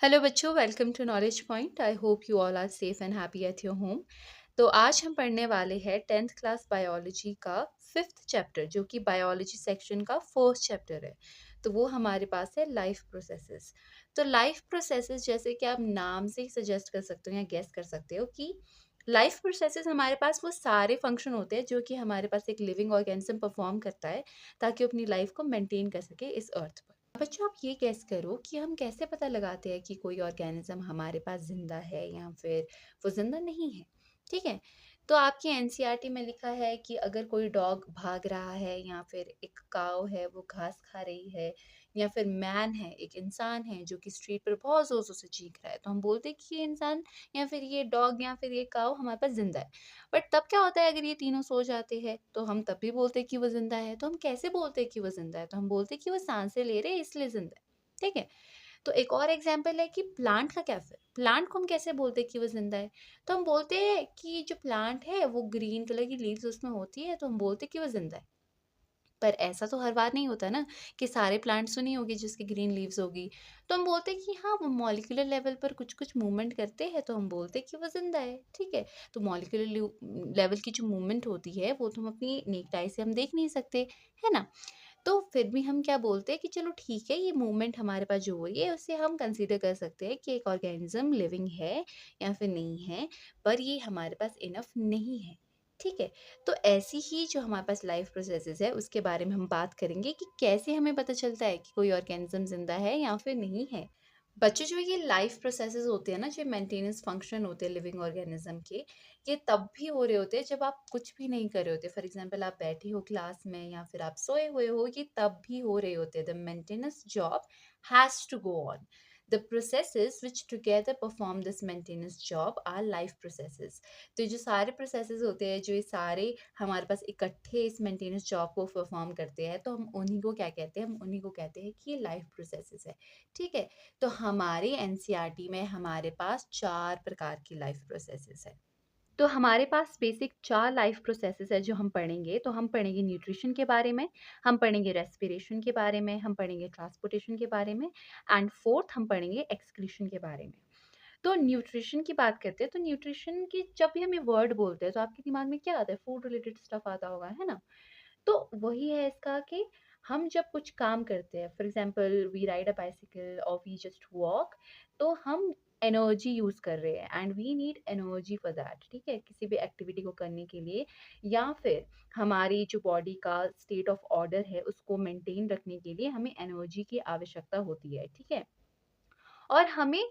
Hello बच्चों, welcome to knowledge point. I hope you all are safe and happy at your home. तो आज हम पढ़ने वाले हैं 10th क्लास बायोलॉजी का 5th चैप्टर, जो कि बायोलॉजी सेक्शन का फर्स्ट चैप्टर है। तो वो हमारे पास है लाइफ प्रोसेसेस। तो लाइफ प्रोसेसेस जैसे कि आप नाम से ही सजेस्ट कर सकते हो या गेस कर सकते हो कि लाइफ प्रोसेसेस हमारे पास वो सारे फंक्शन होते हैं जो कि हमारे पास एक लिविंग ऑर्गेनिज्म परफॉर्म करता है ताकि वो अपनी लाइफ को मेंटेन कर सके इस अर्थ पर। बच्चों, आप ये गेस करो कि हम कैसे पता लगाते हैं कि कोई ऑर्गेनिज्म हमारे पास जिंदा है या फिर वो जिंदा नहीं है। ठीक है। तो आपकी एनसीईआरटी में लिखा है कि अगर कोई डॉग भाग रहा है या फिर एक काऊ है वो घास खा रही है या फिर मैन है, एक इंसान है जो कि स्ट्रीट पर बहुत जोर जोर से चीख रहा है, तो हम बोलते हैं कि ये इंसान या फिर ये डॉग या फिर ये काऊ हमारे पास जिंदा है। बट तब क्या होता है, अगर ये तीनों सो जाते हैं तो हम तब भी बोलते हैं कि वो जिंदा है। तो हम कैसे बोलते हैं कि वो जिंदा है? तो हम बोलते हैं कि वो सांसें ले रहे हैं इसलिए जिंदा है। ठीक है। तो एक और एग्जाम्पल है कि प्लांट का क्या, फिर प्लांट को हम कैसे बोलते हैं कि वो जिंदा है? तो हम बोलते हैं कि जो प्लांट है वो ग्रीन कलर की लीव्स उसमें होती है, तो हम बोलते हैं कि वो जिंदा है। पर ऐसा तो हर बार नहीं होता ना कि सारे प्लांट्स तो नहीं होगी जिसकी ग्रीन लीव्स होगी। तो हम बोलते हैं कि हाँ, वो मॉलिक्यूलर लेवल पर कुछ कुछ मूवमेंट करते हैं, तो हम बोलते हैं कि वो जिंदा है। ठीक है। तो मॉलिक्यूलर लेवल की जो मूवमेंट होती है वो तो हम अपनी नेक्ड आई से हम देख नहीं सकते, है ना। तो फिर भी हम क्या बोलते हैं कि चलो ठीक है, ये मूवमेंट हमारे पास जो हो रही है उससे हम कंसीडर कर सकते हैं कि एक ऑर्गेनिज्म लिविंग है या फिर नहीं है, पर ये हमारे पास इनफ नहीं है। ठीक है। तो ऐसी ही जो हमारे पास लाइफ प्रोसेसेस है उसके बारे में हम बात करेंगे कि कैसे हमें पता चलता है कि कोई ऑर्गेनिज्म जिंदा है या फिर नहीं है। बच्चों, जो ये लाइफ प्रोसेसेस होते हैं ना, जो मेंटेनेंस फंक्शन होते हैं लिविंग ऑर्गेनिज्म के, ये तब भी हो रहे होते हैं जब आप कुछ भी नहीं कर रहे होते। फॉर एग्जांपल, आप बैठे हो क्लास में या फिर आप सोए हुए हो, ये तब भी हो रहे होते हैं। The maintenance job has to go on. The processes which together perform this maintenance job are life processes. तो ये जो सारे प्रोसेसेस होते हैं, जो ये सारे हमारे पास इकट्ठे इस मेंटेनेंस जॉब को परफॉर्म करते हैं, तो हम उन्हीं को क्या कहते हैं? हम उन्हीं को कहते हैं कि ये लाइफ प्रोसेसेस है। ठीक है। तो हमारे एनसीईआरटी में हमारे पास 4 प्रकार की लाइफ प्रोसेसेस है। तो हमारे पास बेसिक 4 लाइफ प्रोसेसेस है जो हम पढ़ेंगे। तो हम पढ़ेंगे न्यूट्रिशन के बारे में, हम पढ़ेंगे रेस्पिरेशन के बारे में, हम पढ़ेंगे ट्रांसपोर्टेशन के बारे में एंड फोर्थ हम पढ़ेंगे एक्सक्रीशन के बारे में। तो न्यूट्रिशन की बात करते हैं। तो न्यूट्रिशन की जब भी हम ये वर्ड बोलते हैं तो आपके दिमाग में क्या आता है? फूड रिलेटेड स्टफ आता होगा, है ना। तो वही है इसका कि हम जब कुछ काम करते हैं, for example we ride a bicycle और वी जस्ट वॉक, तो हम एनर्जी यूज कर रहे हैं and we need energy for that. ठीक है, किसी भी एक्टिविटी को करने के लिए या फिर हमारी जो बॉडी का स्टेट ऑफ ऑर्डर है उसको मेंटेन रखने के लिए हमें एनर्जी की आवश्यकता होती है। ठीक है। और हमें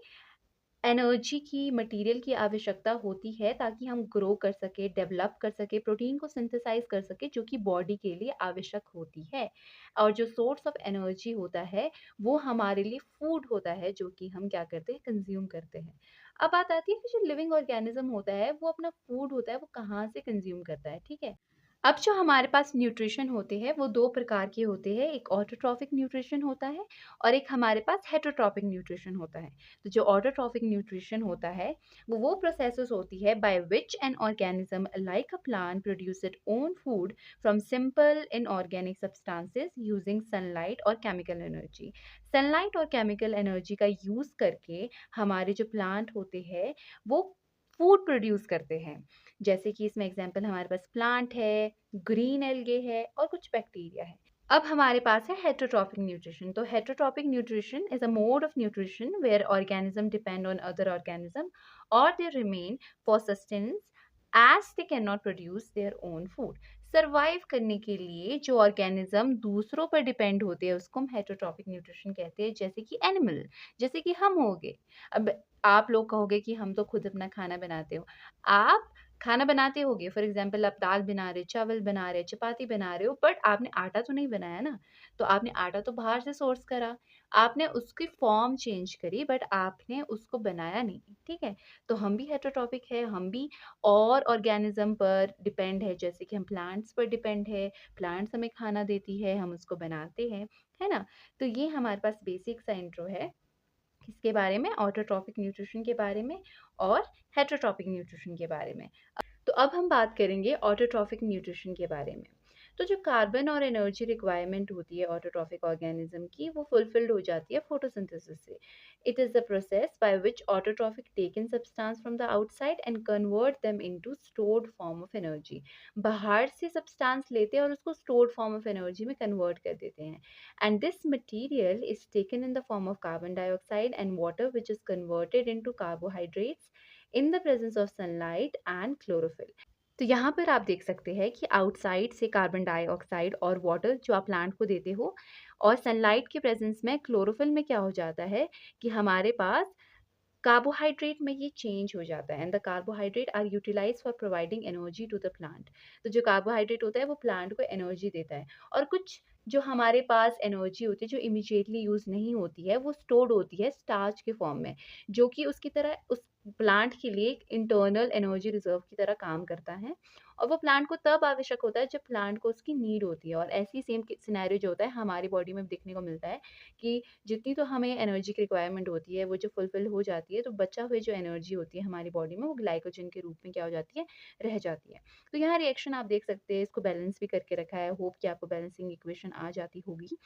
एनर्जी की, मटेरियल की आवश्यकता होती है ताकि हम ग्रो कर सके, डेवलप कर सके, प्रोटीन को सिंथेसाइज कर सके, जो कि बॉडी के लिए आवश्यक होती है। और जो सोर्स ऑफ एनर्जी होता है वो हमारे लिए फूड होता है, जो कि हम क्या करते हैं? कंज्यूम करते हैं। अब बात आती है कि जो लिविंग ऑर्गेनिज्म होता है वो अपना फूड होता है वो कहाँ से कंज्यूम करता है। ठीक है। अब जो हमारे पास न्यूट्रिशन होते हैं वो 2 प्रकार के होते हैं। एक ऑटोट्रॉफिक न्यूट्रिशन होता है और एक हमारे पास हेटरोट्रॉफिक न्यूट्रिशन होता है। तो जो ऑटोट्रॉफिक न्यूट्रिशन होता है वो प्रोसेसेस होती है by which an organism like a plant produce it own food from simple inorganic substances using sunlight और केमिकल एनर्जी। सनलाइट और केमिकल एनर्जी का यूज करके हमारे जो प्लांट होते हैं वो फूड प्रोड्यूस करते हैं। जैसे कि इसमें एग्जांपल हमारे पास प्लांट है, ग्रीन एल्गे है और कुछ बैक्टीरिया है। अब हमारे पास है हेटरोट्रॉफिक न्यूट्रिशन। तो heterotrophic nutrition is a mode of nutrition where organism depend on other organism और they remain for sustenance as they can not produce their own food. Survive करने के लिए जो ऑर्गेनिज्म दूसरों पर डिपेंड होते हैं उसको हम हेटरोट्रॉफिक न्यूट्रिशन कहते हैं, जैसे कि एनिमल, जैसे कि हम हो गए। अब आप लोग कहोगे कि हम तो खुद अपना खाना बनाते हो। आप खाना बनाते होगे, फॉर एग्जांपल आप दाल बना रहे, चावल बना रहे, चपाती बना रहे हो, बट आपने आटा तो नहीं बनाया ना। तो आपने आटा तो बाहर से सोर्स करा, आपने उसकी फॉर्म चेंज करी, बट आपने उसको बनाया नहीं। ठीक है। तो हम भी हेटरोट्रॉपिक है, हम भी और ऑर्गेनिज्म पर डिपेंड है, जैसे कि हम प्लांट्स पर डिपेंड है। प्लांट्स हमें खाना देती है, हम उसको बनाते हैं, है ना। तो ये हमारे पास बेसिक सा इंट्रो है किसके बारे में? ऑटोट्रॉफिक न्यूट्रिशन के बारे में और हेटरोट्रॉपिक न्यूट्रिशन के बारे में। तो अब हम बात करेंगे ऑटोट्रॉफिक न्यूट्रिशन के बारे में। तो जो कार्बन और एनर्जी रिक्वायरमेंट होती है ऑटोट्रॉफिक ऑर्गेनिज्म की, वो फुलफिल्ड हो जाती है फोटोसिंथेसिस से। It is the process by which autotrophic take in substance from the outside and convert them into stored form of energy. बाहर से सब्सटेंस लेते हैं और उसको स्टोर्ड फॉर्म ऑफ एनर्जी में कन्वर्ट कर देते हैं। And this material is taken in the form of carbon dioxide and water, which is converted into carbohydrates in the presence of sunlight and chlorophyll. तो यहाँ पर आप देख सकते हैं कि आउटसाइड से कार्बन डाइऑक्साइड और वाटर जो आप प्लांट को देते हो, और सनलाइट के प्रेजेंस में क्लोरोफिल में क्या हो जाता है कि हमारे पास कार्बोहाइड्रेट में ये चेंज हो जाता है, and the carbohydrate are utilise for providing energy to the plant. तो जो कार्बोहाइड्रेट होता है वो प्लांट को एनर्जी देता है। और कुछ जो हमारे पास एनर्जी होती है जो इमिजिएटली यूज नहीं होती है, वो स्टोर्ड होती है स्टार्च के फॉर्म में, जो कि उसकी तरह उस प्लांट के लिए एक इंटरनल एनर्जी रिजर्व की तरह काम करता है। और वो प्लांट को तब आवश्यक होता है जब प्लांट को उसकी नीड होती है। और ऐसी सेम सिनेरियो जो होता है हमारी बॉडी में देखने को मिलता है कि जितनी तो हमें एनर्जी की रिक्वायरमेंट होती है वो जो फुलफिल हो जाती है, तो बचा हुए जो एनर्जी होती है हमारी बॉडी में वो ग्लाइकोजन के रूप में क्या हो जाती है, रह जाती है। तो यहाँ रिएक्शन आप देख सकते हैं, इसको बैलेंस भी करके रखा है। होप कि आपको बैलेंसिंग इक्वेशन आ जाती होगी।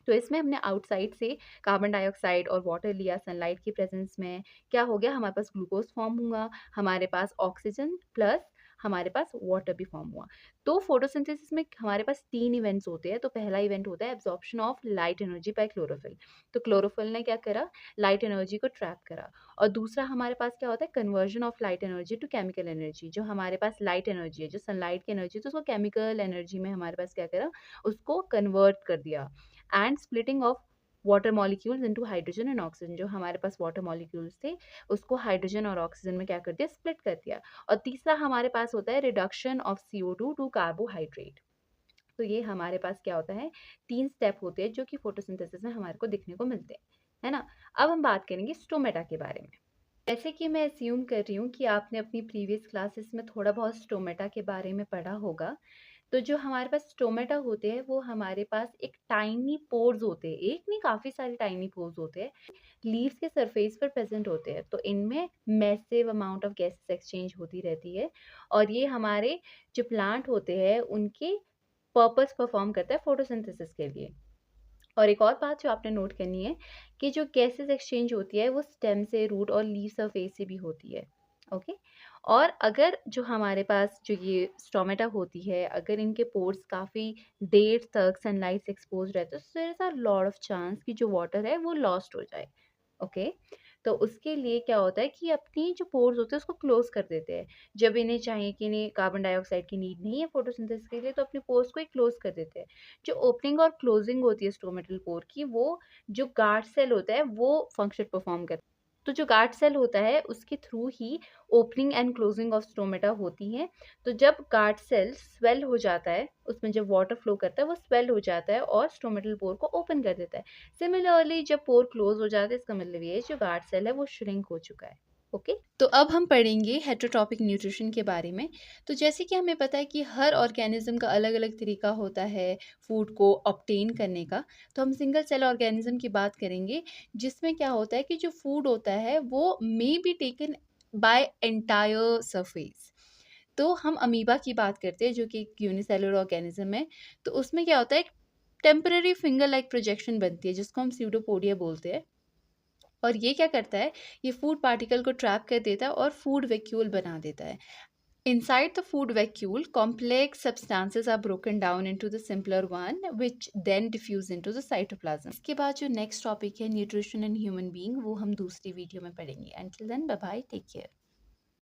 तो इसमें हमने आउटसाइड से कार्बन डाइऑक्साइड और वाटर लिया सनलाइट की प्रेजेंस में, क्या हो गया, हमारे पास ग्लूकोज फॉर्म हुआ, हमारे पास ऑक्सीजन प्लस हमारे पास वाटर भी फॉर्म हुआ। तो फोटोसिंथेसिस में हमारे पास 3 इवेंट्स होते हैं। तो पहला इवेंट होता है absorption of light energy by chlorophyll. तो क्लोरोफिल ने क्या करा, लाइट एनर्जी को ट्रैप करा। और दूसरा हमारे पास क्या होता है, conversion of light energy to chemical energy. जो हमारे पास लाइट एनर्जी है, जो सनलाइट की एनर्जी, तो उसको केमिकल एनर्जी में हमारे पास क्या करा, उसको कन्वर्ट कर दिया। And splitting of water molecules into hydrogen and oxygen. जो हमारे पास वाटर मॉलिक्यूल्स थे उसको हाइड्रोजन और ऑक्सीजन में क्या कर दिया, स्प्लिट कर दिया। और तीसरा हमारे पास होता है reduction of CO2 to carbohydrate. तो ये हमारे पास क्या होता है, 3 स्टेप होते हैं जो कि फोटोसिंथेसिस में हमारे को देखने को मिलते हैं, है ना। अब हम बात करेंगे स्टोमेटा के बारे में। जैसे कि मैं अस्यूम कर रही हूँ कि आपने अपनी प्रीवियस क्लासेस में थोड़ा बहुत स्टोमेटा के बारे में पढ़ा होगा। तो जो हमारे पास स्टोमेटा होते हैं वो हमारे पास एक टाइनी पोर्स होते हैं, एक नहीं काफ़ी सारे टाइनी पोर्स होते हैं, लीव्स के सरफेस पर प्रेजेंट होते हैं। तो इनमें massive amount of gases exchange होती रहती है। और ये हमारे जो प्लांट होते हैं उनके पर्पस परफॉर्म करता है फोटोसिंथेसिस के लिए। और एक और बात जो आपने नोट करनी है कि जो गैसेस एक्सचेंज होती है वो स्टेम से, रूट और लीफ सरफेस से भी होती है। ओके। और अगर जो हमारे पास जो ये स्टोमेटा होती है, अगर इनके पोर्स काफ़ी देर तक सनलाइट से एक्सपोज रहते हैं, तो there is a lot of chance कि जो वाटर है वो लॉस्ट हो जाए। ओके। तो उसके लिए क्या होता है कि अपनी जो पोर्स होते हैं उसको क्लोज कर देते हैं। जब इन्हें चाहिए कि इन्हें कार्बन डाइऑक्साइड की नीड नहीं है फोटोसिंथेसिस के लिए, तो अपने पोर्स को ही क्लोज कर देते हैं। जो ओपनिंग और क्लोजिंग होती है स्टोमेटल पोर की, वो जो गार्ड सेल होता है वो फंक्शन परफॉर्म करता है। तो जो गार्ड सेल होता है उसके through he opening and closing of stomata होती है। तो जब गार्ड सेल स्वेल हो जाता है, उसमें जब वाटर फ्लो करता है वो स्वेल हो जाता है और स्टोमेटल पोर को ओपन कर देता है। सिमिलरली जब पोर क्लोज हो जाता है, इसका मतलब ये है जो गार्ड सेल है वो श्रिंक हो चुका है। ओके। तो अब हम पढ़ेंगे हेटरोट्रॉपिक न्यूट्रिशन के बारे में। तो जैसे कि हमें पता है कि हर ऑर्गेनिज्म का अलग अलग तरीका होता है फूड को ऑब्टेन करने का। तो हम सिंगल सेल ऑर्गेनिज्म की बात करेंगे, जिसमें क्या होता है कि जो फूड होता है वो may be taken by entire surface. तो हम अमीबा की बात करते हैं जो कि एक यूनिसेलुलर ऑर्गेनिज्म है। तो उसमें क्या होता है, टेम्पररी फिंगर लाइक प्रोजेक्शन बनती है जिसको हम स्यूडोपोडिया बोलते हैं। और ये क्या करता है, ये फूड पार्टिकल को ट्रैप कर देता है और फूड वैक्यूल बना देता है। Inside the food vacuole, complex substances are broken down into the simpler one, which then diffuse into the cytoplasm. इसके बाद जो नेक्स्ट टॉपिक है न्यूट्रिशन इन ह्यूमन बीइंग, वो हम दूसरी वीडियो में पढ़ेंगे। Until then, bye bye, take care.